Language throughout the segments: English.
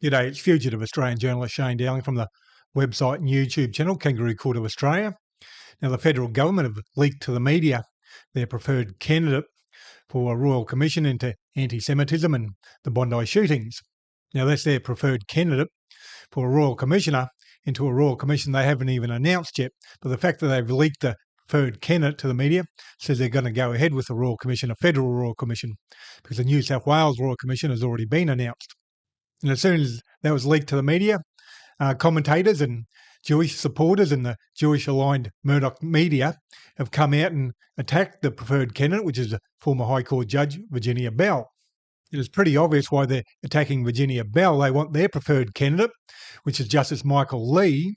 G'day, it's fugitive Australian journalist Shane Dowling from the website and YouTube channel Kangaroo Court of Australia. Now, the federal government have leaked to the media their preferred candidate for a Royal Commission into anti-Semitism and the Bondi shootings. Now, that's their preferred candidate for a Royal Commissioner into a Royal Commission they haven't even announced yet. But the fact that they've leaked the preferred candidate to the media says they're going to go ahead with the Royal Commission, a federal Royal Commission, because the New South Wales Royal Commission has already been announced. And as soon as that was leaked to the media, commentators and Jewish supporters and the Jewish-aligned Murdoch media have come out and attacked the preferred candidate, which is the former High Court Judge Virginia Bell. It is pretty obvious why they're attacking Virginia Bell. They want their preferred candidate, which is Justice Michael Lee,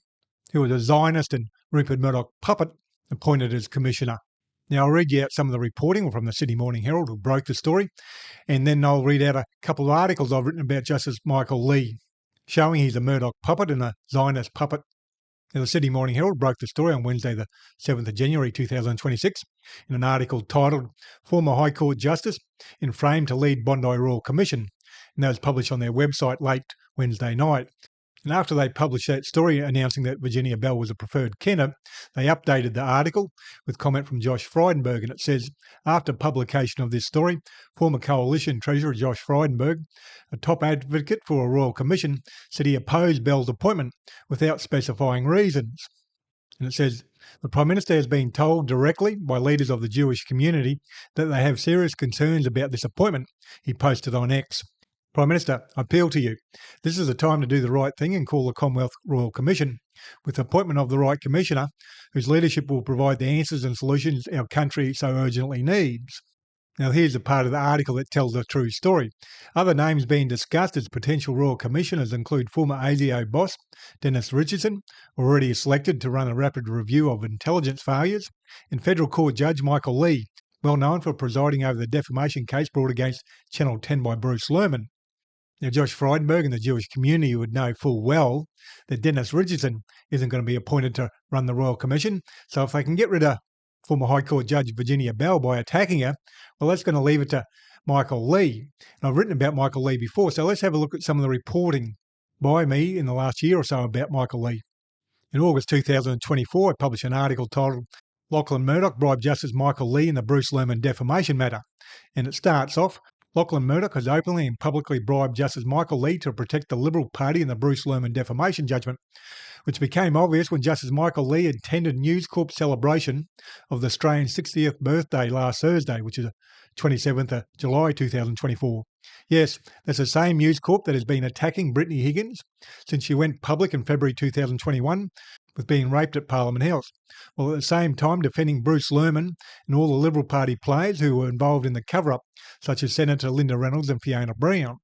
who was a Zionist and Rupert Murdoch puppet, appointed as commissioner. Now, I'll read you out some of the reporting from the Sydney Morning Herald, who broke the story, and then I'll read out a couple of articles I've written about Justice Michael Lee, showing he's a Murdoch puppet and a Zionist puppet. Now, the Sydney Morning Herald broke the story on Wednesday, the 7th of January 2026, in an article titled "Former High Court Justice in Frame to Lead Bondi Royal Commission," and that was published on their website late Wednesday night. And after they published that story announcing that Virginia Bell was a preferred candidate, they updated the article with comment from Josh Frydenberg, and it says, after publication of this story, former Coalition Treasurer Josh Frydenberg, a top advocate for a Royal Commission, said he opposed Bell's appointment without specifying reasons. And it says, the Prime Minister has been told directly by leaders of the Jewish community that they have serious concerns about this appointment, he posted on X. Prime Minister, I appeal to you. This is the time to do the right thing and call the Commonwealth Royal Commission with the appointment of the right commissioner whose leadership will provide the answers and solutions our country so urgently needs. Now, here's a part of the article that tells the true story. Other names being discussed as potential Royal Commissioners include former ASIO boss Dennis Richardson, already selected to run a rapid review of intelligence failures, and Federal Court Judge Michael Lee, well known for presiding over the defamation case brought against Channel 10 by Bruce Lerman. Now, Josh Frydenberg and the Jewish community would know full well that Dennis Richardson isn't going to be appointed to run the Royal Commission. So if they can get rid of former High Court Judge Virginia Bell by attacking her, well, that's going to leave it to Michael Lee. And I've written about Michael Lee before, so let's have a look at some of the reporting by me in the last year or so about Michael Lee. In August 2024, I published an article titled Lachlan Murdoch bribed Justice Michael Lee in the Bruce Lerman defamation matter. And it starts off, Lachlan Murdoch has openly and publicly bribed Justice Michael Lee to protect the Liberal Party in the Bruce Lerman defamation judgment, which became obvious when Justice Michael Lee attended News Corp's celebration of the Australian's 60th birthday last Thursday, which is 27th of July 2024. Yes, that's the same News Corp that has been attacking Brittany Higgins since she went public in February 2021 with being raped at Parliament House, while at the same time defending Bruce Lerman and all the Liberal Party players who were involved in the cover-up, such as Senator Linda Reynolds and Fiona Brown.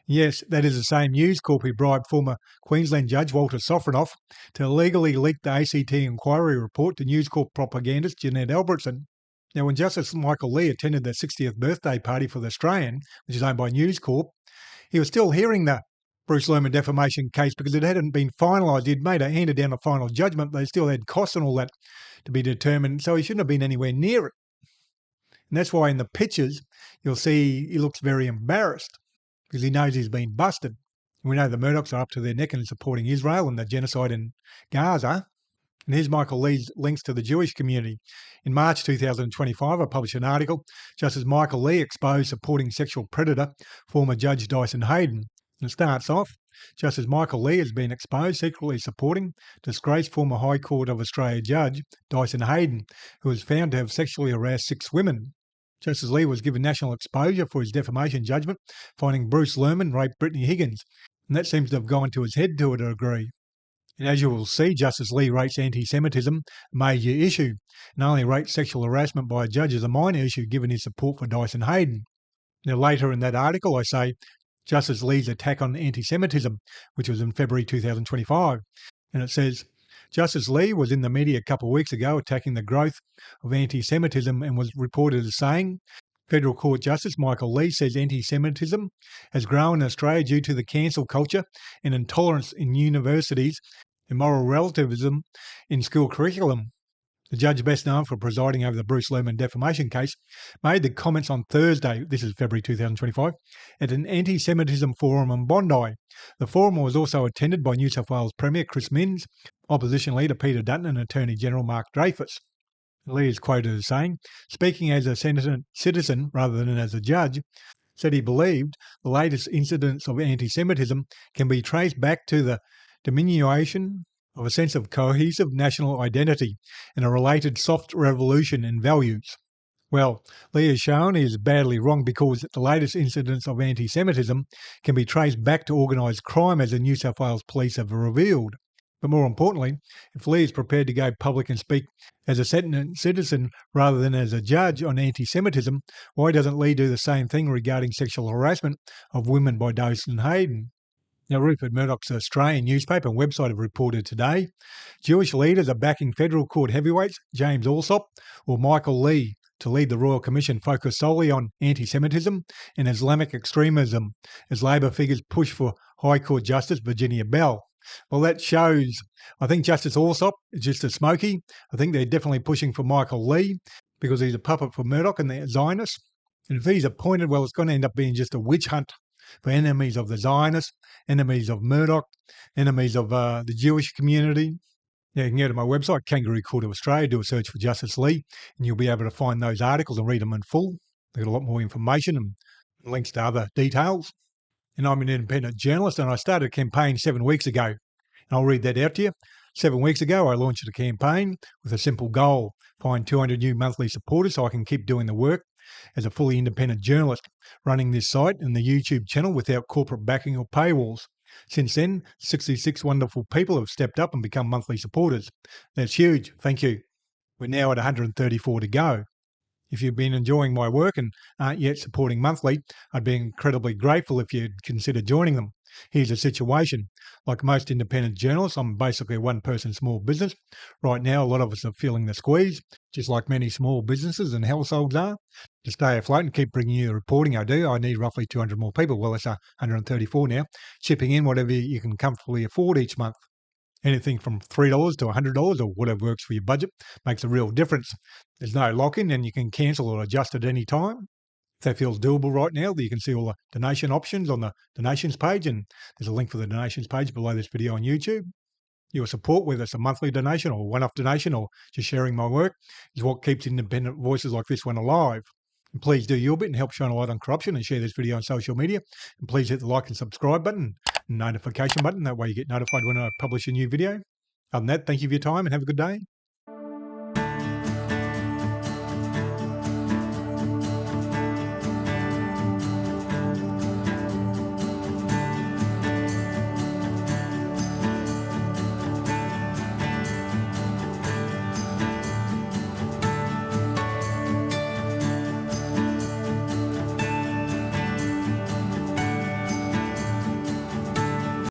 Yes, that is the same News Corp who bribed former Queensland Judge Walter Sofronoff to illegally leak the ACT inquiry report to News Corp propagandist Jeanette Albertson. Now, when Justice Michael Lee attended the 60th birthday party for the Australian, which is owned by News Corp, he was still hearing the Bruce Lerman defamation case because it hadn't been finalised. He'd handed down a final judgment. They still had costs and all that to be determined, so he shouldn't have been anywhere near it. And that's why in the pictures you'll see he looks very embarrassed because he knows he's been busted. We know the Murdochs are up to their neck in supporting Israel and the genocide in Gaza. And here's Michael Lee's links to the Jewish community. In March 2025, I published an article, Justice Michael Lee exposed supporting sexual predator, former Judge Dyson Heydon. And it starts off, Justice Michael Lee has been exposed secretly supporting disgraced former High Court of Australia Judge Dyson Heydon, who was found to have sexually harassed 6 women. Justice Lee was given national exposure for his defamation judgment, finding Bruce Lerman raped Brittany Higgins, and that seems to have gone to his head to a degree. And as you will see, Justice Lee rates anti-Semitism a major issue, and only rates sexual harassment by a judge as a minor issue given his support for Dyson Heydon. Now, later in that article, I say Justice Lee's attack on anti-Semitism, which was in February 2025, and it says, Justice Lee was in the media a couple of weeks ago attacking the growth of anti-Semitism and was reported as saying, Federal Court Justice Michael Lee says anti-Semitism has grown in Australia due to the cancel culture and intolerance in universities and moral relativism in school curriculum. The judge, best known for presiding over the Bruce Lerman defamation case, made the comments on Thursday, this is February 2025, at an anti-Semitism forum in Bondi. The forum was also attended by New South Wales Premier Chris Minns, Opposition Leader Peter Dutton and Attorney General Mark Dreyfus. Lee is quoted as saying, speaking as a citizen rather than as a judge, said he believed the latest incidents of anti-Semitism can be traced back to the diminution of a sense of cohesive national identity and a related soft revolution in values. Well, Lee has shown he is badly wrong because the latest incidents of anti-Semitism can be traced back to organised crime, as the New South Wales Police have revealed. But more importantly, if Lee is prepared to go public and speak as a citizen rather than as a judge on anti-Semitism, why doesn't Lee do the same thing regarding sexual harassment of women by Dawson Hayden? Now, Rupert Murdoch's Australian newspaper and website have reported today Jewish leaders are backing federal court heavyweights James Allsop or Michael Lee to lead the Royal Commission focused solely on anti-Semitism and Islamic extremism as Labor figures push for High Court Justice Virginia Bell. Well, that shows, I think Justice Allsop is just a smoky. I think they're definitely pushing for Michael Lee because he's a puppet for Murdoch and the Zionists. And if he's appointed, well, it's going to end up being just a witch hunt for enemies of the Zionists, enemies of Murdoch, enemies of the Jewish community. Yeah, you can go to my website, Kangaroo Court of Australia, do a search for Justice Lee, and you'll be able to find those articles and read them in full. They've got a lot more information and links to other details. And I'm an independent journalist, and I started a campaign 7 weeks ago. And I'll read that out to you. 7 weeks ago, I launched a campaign with a simple goal: find 200 new monthly supporters so I can keep doing the work as a fully independent journalist, running this site and the YouTube channel without corporate backing or paywalls. Since then, 66 wonderful people have stepped up and become monthly supporters. That's huge. Thank you. We're now at 134 to go. If you've been enjoying my work and aren't yet supporting monthly, I'd be incredibly grateful if you'd consider joining them. Here's the situation. Like most independent journalists, I'm basically a one-person small business. Right now, a lot of us are feeling the squeeze, just like many small businesses and households are. To stay afloat and keep bringing you the reporting I do, I need roughly 200 more people. Well, it's 134 now, chipping in whatever you can comfortably afford each month. Anything from $3 to $100 or whatever works for your budget makes a real difference. There's no lock-in and you can cancel or adjust at any time. If that feels doable right now, you can see all the donation options on the donations page, and there's a link for the donations page below this video on YouTube. Your support, whether it's a monthly donation or one-off donation or just sharing my work, is what keeps independent voices like this one alive. And please do your bit and help shine a light on corruption and share this video on social media. And please hit the like and subscribe button and notification button. That way you get notified when I publish a new video. Other than that, thank you for your time and have a good day.